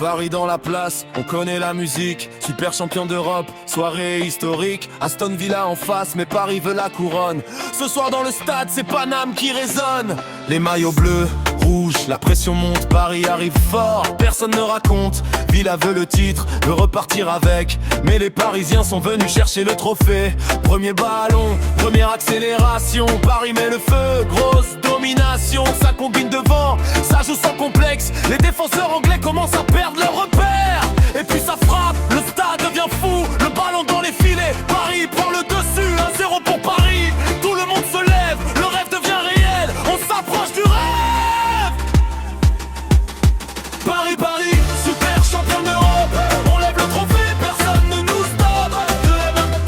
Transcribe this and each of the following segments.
Paris dans la place, on connaît la musique. Super champion d'Europe, soirée historique. Aston Villa en face, mais Paris veut la couronne. Ce soir dans le stade, c'est Paname qui résonne. Les maillots bleus, rouges, la pression monte, Paris arrive fort. Personne ne raconte, Villa veut le titre, veut repartir avec. Mais les Parisiens sont venus chercher le trophée. Premier ballon, première accélération, Paris met le feu, grosse domination. Ça combine devant, ça joue sans complexe. Les défenseurs anglais commencent à perdre leur repère. Et puis ça frappe, le stade devient fou. Le ballon dans les filets, Paris prend le dessus. 1-0 pour Paris, tout le monde se lève. Le rêve devient réel, on s'approche du rêve. Paris, Paris, super champion d'Europe. On lève le trophée, personne ne nous stoppe.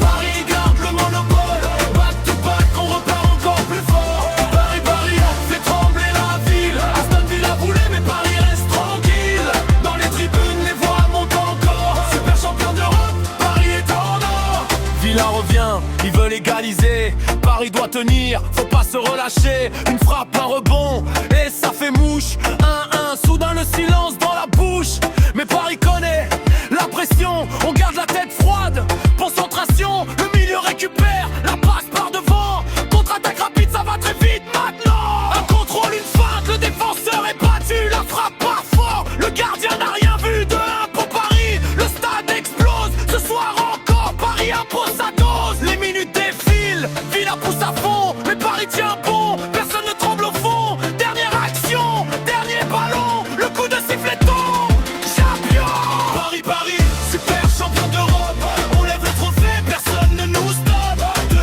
Paris garde le monopole. Back to back, on repart encore plus fort. Paris, Paris, fait trembler la ville. Aston Villa voulait, mais Paris reste tranquille. Dans les tribunes, les voix montent encore. Super champion d'Europe, Paris est en or. Villa revient, il veut légaliser. Paris doit tenir, faut pas se relâcher. Une frappe, un rebond, et ça fait mouche. 1-1, soudain le silence dans la bouche. Mais Paris connaît la pression, on garde la tête froide. Concentration, le milieu récupère, la passe par devant. Contre-attaque rapide, ça va très vite maintenant. Un contrôle, une feinte, le défenseur est battu. La frappe part fort, le gardien n'a rien vu. 2-1 pour Paris, le stade explose. Ce soir encore, Paris impose sa dose. Les minutes défilent, Villa pousse à fond. Mais Paris tient bon, personne ne tremble au fond. Dernière action, dernier ballon, le coup de sifflet tombe. Champion, Paris, Paris, super champion d'Europe. On lève le trophée, personne ne nous stoppe. 2-1,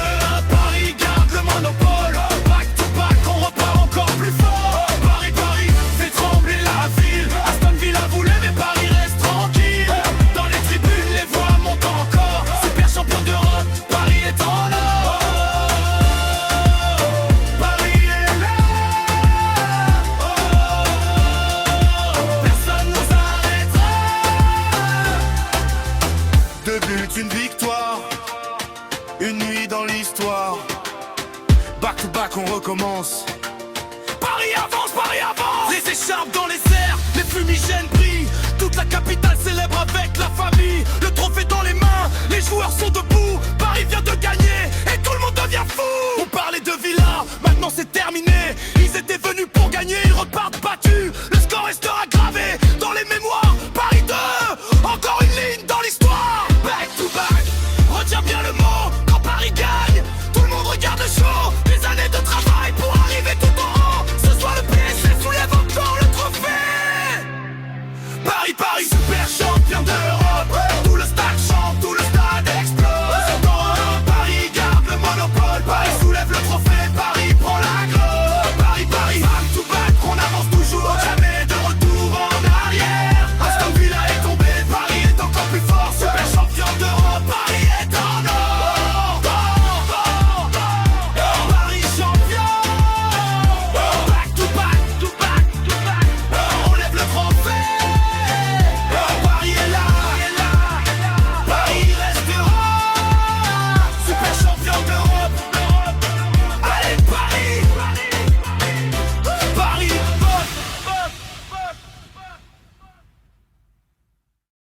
Paris garde le monopole. Back to back, on repart encore plus fort. Paris, Paris, fait trembler la ville. Aston Villa voulait, mais Paris reste tranquille. Dans les tribunes, les voix montent encore. Super champion d'Europe, Paris est en or. Paris est là. Personne nous arrêtera. 2 buts, une victoire, une nuit dans l'histoire. Back to back, on recommence. Paris avance, Paris avance. Les écharpes dans les airs, les fumigènes brillent. Toute la capitale célèbre avec la famille. Le trophée dans les mains, les joueurs sont debout.